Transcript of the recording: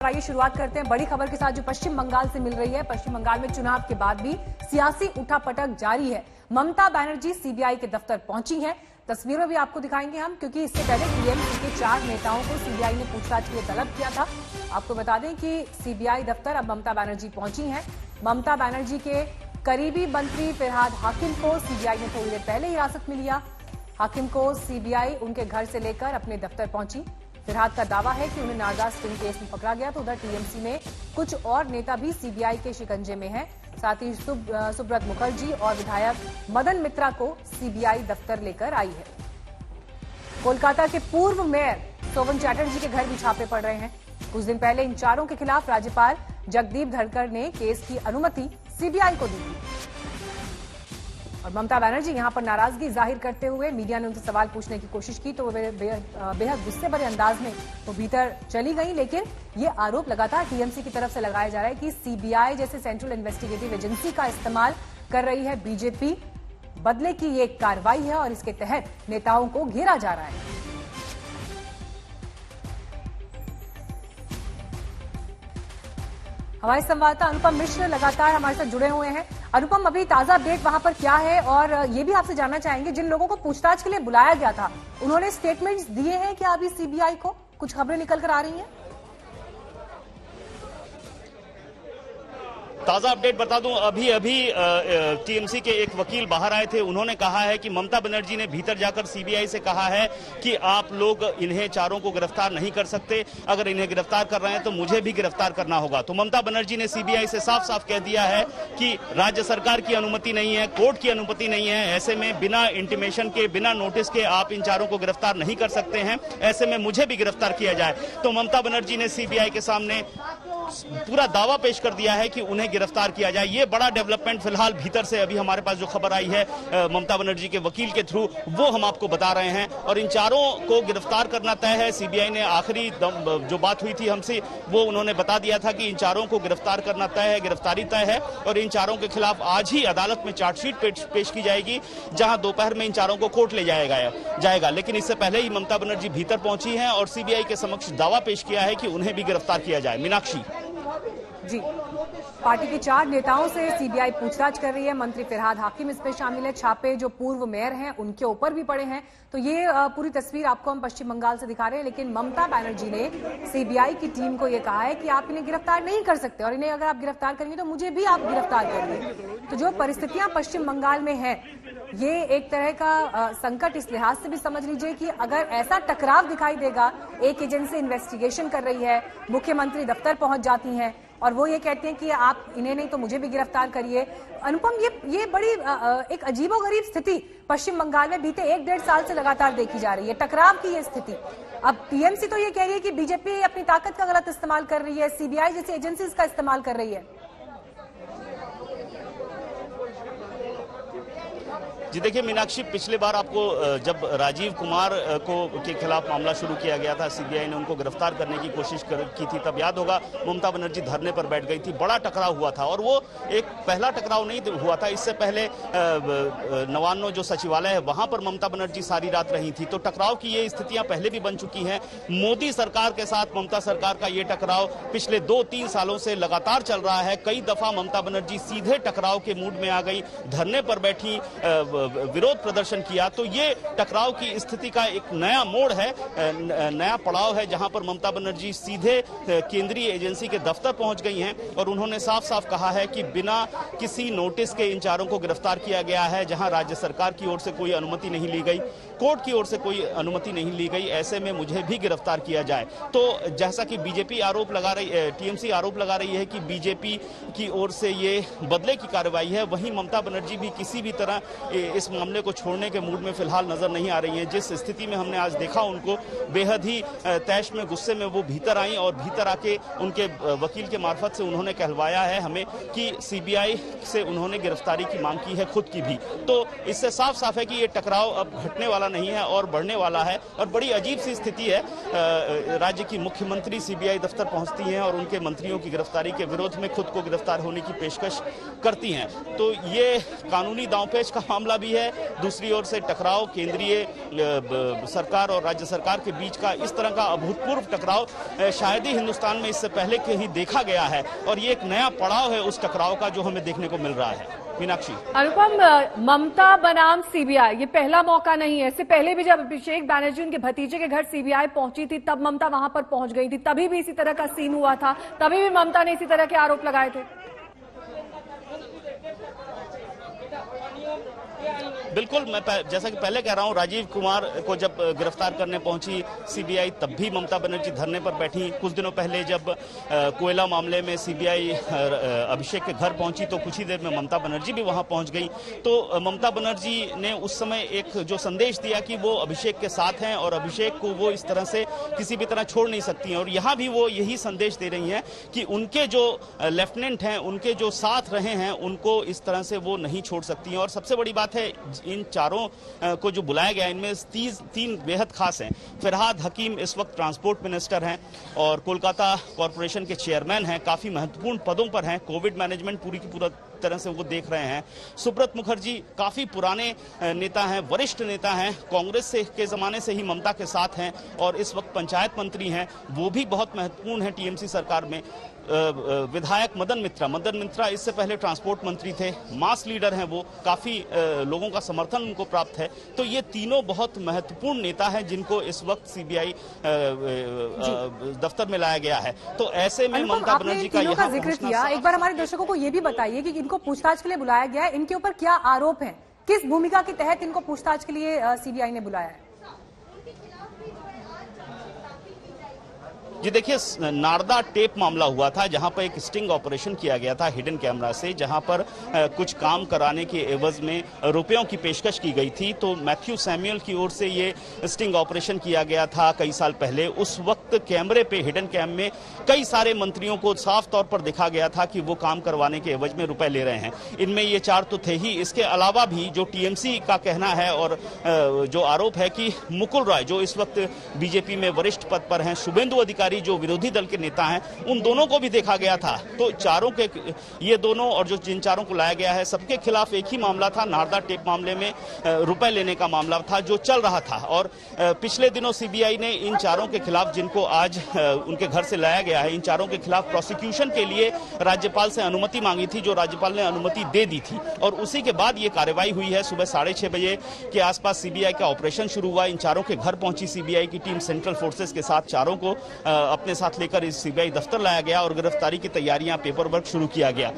आइए शुरुआत करते हैं बड़ी खबर के साथ जो पश्चिम बंगाल से मिल रही है। पश्चिम बंगाल में चुनाव के बाद भी सियासी उठापटक जारी है। ममता बनर्जी सीबीआई के दफ्तर पहुंची हैं। तस्वीरों भी आपको दिखाएंगे हम, क्योंकि इससे पहले टीएमसी के 4 नेताओं को सीबीआई ने पूछताछ के लिए तलब किया था। आपको बता दें कि सीबीआई दफ्तर अब ममता बनर्जी पहुंची हैं। ममता बनर्जी के करीबी मंत्री फिरहाद हाकिम को सीबीआई ने थोड़ी देर पहले हिरासत में लिया। हाकिम को सीबीआई उनके घर से लेकर अपने दफ्तर पहुंची। फिरहाद का दावा है कि उन्हें नारदास स्टिंग केस में पकड़ा गया, तो उधर टीएमसी में कुछ और नेता भी सीबीआई के शिकंजे में हैं। साथ ही सुब्रत मुखर्जी और विधायक मदन मित्रा को सीबीआई दफ्तर लेकर आई है। कोलकाता के पूर्व मेयर सोवन चैटर्जी के घर भी छापे पड़ रहे हैं। कुछ दिन पहले इन चारों के खिलाफ राज्यपाल जगदीप धनखड़ ने केस की अनुमति सीबीआई को दी थी। और ममता बनर्जी यहां पर नाराजगी जाहिर करते हुए मीडिया ने उनसे सवाल पूछने की कोशिश की, तो वो बेहद गुस्से भरे अंदाज में वो भीतर चली गई। लेकिन ये आरोप लगातार टीएमसी की तरफ से लगाया जा रहा है कि सीबीआई जैसे सेंट्रल इन्वेस्टिगेटिव एजेंसी का इस्तेमाल कर रही है बीजेपी। बदले की ये कार्रवाई है और इसके तहत नेताओं को घेरा जा रहा है। हमारे संवाददाता अनुपम मिश्र लगातार हमारे साथ जुड़े हुए हैं। अनुपम, अभी ताजा अपडेट वहां पर क्या है? और ये भी आपसे जानना चाहेंगे, जिन लोगों को पूछताछ के लिए बुलाया गया था उन्होंने स्टेटमेंट्स दिए हैं क्या अभी सीबीआई को? कुछ खबरें निकल कर आ रही हैं? ताजा अपडेट बता दूं, अभी टीएमसी के एक वकील बाहर आए थे। उन्होंने कहा है कि ममता बनर्जी ने भीतर जाकर सीबीआई से कहा है कि आप लोग इन्हें चारों को गिरफ्तार नहीं कर सकते, अगर इन्हें गिरफ्तार कर रहे हैं तो मुझे भी गिरफ्तार करना होगा। तो ममता बनर्जी ने सीबीआई से साफ साफ कह दिया है कि राज्य सरकार की अनुमति नहीं है, कोर्ट की अनुमति नहीं है, ऐसे में बिना इंटीमेशन के, बिना नोटिस के आप इन चारों को गिरफ्तार नहीं कर सकते हैं, ऐसे में मुझे भी गिरफ्तार किया जाए। तो ममता बनर्जी ने सीबीआई के सामने पूरा दावा पेश कर दिया है कि उन्हें गिरफ्तार किया जाए। ये बड़ा डेवलपमेंट फिलहाल भीतर से अभी हमारे पास जो खबर आई है ममता बनर्जी के वकील के थ्रू, वो हम आपको बता रहे हैं। और इन चारों को गिरफ्तार करना तय है। सीबीआई ने आखिरी जो बात हुई थी हमसे, वो उन्होंने बता दिया था कि इन चारों को गिरफ्तार करना तय है, गिरफ्तारी तय है। और इन चारों के खिलाफ आज ही अदालत में चार्जशीट पेश की जाएगी, जहां दोपहर में इन चारों को कोर्ट ले जाएगा। लेकिन इससे पहले ही ममता बनर्जी भीतर पहुंची हैं और सीबीआई के समक्ष दावा पेश किया है कि उन्हें भी गिरफ्तार किया जाए। मीनाक्षी जी, पार्टी के 4 नेताओं से सीबीआई पूछताछ कर रही है। मंत्री फिरहाद हाकिम इसमें शामिल है। छापे जो पूर्व मेयर हैं उनके ऊपर भी पड़े हैं। तो ये पूरी तस्वीर आपको हम पश्चिम बंगाल से दिखा रहे हैं। लेकिन ममता बनर्जी ने सीबीआई की टीम को यह कहा है कि आप इन्हें गिरफ्तार नहीं कर सकते, और इन्हें अगर आप गिरफ्तार करेंगे तो मुझे भी आप गिरफ्तार करेंगे। तो जो परिस्थितियां पश्चिम बंगाल में है, ये एक तरह का संकट इस लिहाज से भी समझ लीजिए कि अगर ऐसा टकराव दिखाई देगा, एक एजेंसी इन्वेस्टिगेशन कर रही है, मुख्यमंत्री दफ्तर पहुंच जाती हैं और वो ये कहते हैं कि आप इन्हें नहीं तो मुझे भी गिरफ्तार करिए। अनुपम, ये बड़ी एक अजीबोगरीब स्थिति पश्चिम बंगाल में बीते 1-1.5 साल से लगातार देखी जा रही है, टकराव की ये स्थिति। अब टीएमसी तो ये कह रही है कि बीजेपी अपनी ताकत का गलत इस्तेमाल कर रही है, सीबीआई जैसी एजेंसीज का इस्तेमाल कर रही है। जी देखिए मीनाक्षी, पिछले बार आपको जब राजीव कुमार के खिलाफ मामला शुरू किया गया था, सीबीआई ने उनको गिरफ्तार करने की कोशिश की थी, तब याद होगा ममता बनर्जी धरने पर बैठ गई थी, बड़ा टकराव हुआ था। और वो एक पहला टकराव नहीं हुआ था, इससे पहले नवान्नो जो सचिवालय है वहां पर ममता बनर्जी सारी रात रही थी। तो टकराव की ये स्थितियां पहले भी बन चुकी हैं। मोदी सरकार के साथ ममता सरकार का ये टकराव पिछले 2-3 सालों से लगातार चल रहा है। कई दफा ममता बनर्जी सीधे टकराव के मूड में आ गई, धरने पर बैठी, विरोध प्रदर्शन किया। तो ये टकराव की स्थिति का एक नया मोड़ है, नया पड़ाव है, जहां पर ममता बनर्जी सीधे केंद्रीय एजेंसी के दफ्तर पहुंच गई हैं और उन्होंने साफ साफ कहा है कि बिना किसी नोटिस के इन चारों को गिरफ्तार किया गया है, जहां राज्य सरकार की ओर से कोई अनुमति नहीं ली गई, कोर्ट की ओर से कोई अनुमति नहीं ली गई, ऐसे में मुझे भी गिरफ्तार किया जाए। तो जैसा कि बीजेपी आरोप लगा रही, टीएमसी आरोप लगा रही है कि बीजेपी की ओर से ये बदले की कार्रवाई है, वहीं ममता बनर्जी भी किसी भी तरह इस मामले को छोड़ने के मूड में फिलहाल नजर नहीं आ रही हैं। जिस स्थिति में हमने आज देखा उनको, बेहद ही तैश में, गुस्से में वो भीतर आई और भीतर आके उनके वकील के मार्फत से उन्होंने कहलवाया है हमें कि सीबीआई से उन्होंने गिरफ्तारी की मांग की है, खुद की भी। तो इससे साफ साफ है कि ये टकराव अब घटने वाला नहीं है और बढ़ने वाला है। और बड़ी अजीब सी स्थिति है, राज्य की मुख्यमंत्री सीबीआई दफ्तर पहुंचती हैं और उनके मंत्रियों की गिरफ्तारी के विरोध में खुद को गिरफ्तार होने की पेशकश करती हैं। तो ये कानूनी दांवपेच का मामला भी है, दूसरी ओर से टकराव केंद्रीय सरकार और राज्य सरकार के बीच का इस तरह का अभूतपूर्व टकराव शायद ही हिंदुस्तान में इससे पहले कहीं देखा गया है और ये एक नया पड़ाव है उस टकराव का जो हमें देखने को मिल रहा है। मीनाक्षी। अनुपम, ममता बनाम सीबीआई ये पहला मौका नहीं है। इससे पहले भी जब अभिषेक बैनर्जी उनके भतीजे के घर सीबीआई पहुंची थी तब ममता वहां पर पहुंच गई थी, तभी भी इसी तरह का सीन हुआ था, तभी भी ममता ने इसी तरह के आरोप लगाए थे। बिल्कुल, मैं जैसा कि पहले कह रहा हूं, राजीव कुमार को जब गिरफ्तार करने पहुंची सीबीआई तब भी ममता बनर्जी धरने पर बैठी। कुछ दिनों पहले जब कोयला मामले में सीबीआई अभिषेक के घर पहुंची तो कुछ ही देर में ममता बनर्जी भी वहां पहुंच गई। तो ममता बनर्जी ने उस समय एक जो संदेश दिया कि वो अभिषेक के साथ हैं और अभिषेक को वो इस तरह से किसी भी तरह छोड़ नहीं सकती हैं, और यहाँ भी वो यही संदेश दे रही हैं कि उनके जो लेफ्टिनेंट हैं, उनके जो साथ रहे हैं, उनको इस तरह से वो नहीं छोड़ सकती हैं। और सबसे बड़ी बात है, इन चारों को जो बुलाया गया इनमें तीन बेहद खास हैं। फिरहाद हकीम इस वक्त ट्रांसपोर्ट मिनिस्टर हैं और कोलकाता कॉरपोरेशन के चेयरमैन हैं, काफी महत्वपूर्ण पदों पर हैं, कोविड मैनेजमेंट पूरी की पूरा तरह से वो देख रहे हैं। सुब्रत मुखर्जी काफी पुराने नेता हैं, वरिष्ठ नेता हैं, कांग्रेस से के जमाने से ही ममता के साथ हैं और इस वक्त पंचायत मंत्री हैं, वो भी बहुत महत्वपूर्ण हैं टीएमसी सरकार में। विधायक मदन मित्रा इससे पहले ट्रांसपोर्ट मंत्री थे, मास लीडर हैं, वो काफी लोगों का समर्थन उनको प्राप्त है। तो ये तीनों बहुत महत्वपूर्ण नेता हैं जिनको इस वक्त सीबीआई दफ्तर में लाया गया है। तो ऐसे में ममता बनर्जी का यहाँ जिक्र किया, एक बार हमारे दर्शकों को ये भी बताइए कि इनको पूछताछ के लिए बुलाया गया है, इनके ऊपर क्या आरोप है, किस भूमिका के तहत इनको पूछताछ के लिए सीबीआई ने बुलाया है? जी देखिए, नारदा टेप मामला हुआ था जहां पर एक स्टिंग ऑपरेशन किया गया था हिडन कैमरा से, जहां पर कुछ काम कराने के एवज में रुपयों की पेशकश की गई थी। तो मैथ्यू सैमुअल की ओर से ये स्टिंग ऑपरेशन किया गया था कई साल पहले। उस वक्त कैमरे पे, हिडन कैम में कई सारे मंत्रियों को साफ तौर पर दिखा गया था कि वो काम करवाने के एवज में रुपए ले रहे हैं। इनमें ये चार तो थे ही, इसके अलावा भी जो टीएमसी का कहना है और जो आरोप है कि मुकुल रॉय जो इस वक्त बीजेपी में वरिष्ठ पद पर हैं, शुभेंदु अधिकारी जो विरोधी दल के नेता हैं, उन दोनों को भी देखा गया था। तो चारों के, ये दोनों और जो जिन चारों को लाया गया है, सबके खिलाफ एक ही मामला था, नारदा टेप मामले में रुपए लेने का मामला था जो चल रहा था। और पिछले दिनों सीबीआई ने इन चारों के खिलाफ, जिनको आज उनके घर से लाया गया है, इन चारों के खिलाफ प्रोसिक्यूशन के लिए राज्यपाल से अनुमति मांगी थी, जो राज्यपाल ने अनुमति दे दी थी। और उसी के बाद ये कार्रवाई हुई है। सुबह 6:30 बजे के आसपास सीबीआई का ऑपरेशन शुरू हुआ। इन चारों के घर पहुंची सीबीआई की टीम सेंट्रल फोर्सेस के साथ, चारों को अपने साथ लेकर इस सीबीआई दफ्तर लाया गया और गिरफ्तारी की तैयारियां, पेपर वर्क शुरू किया गया।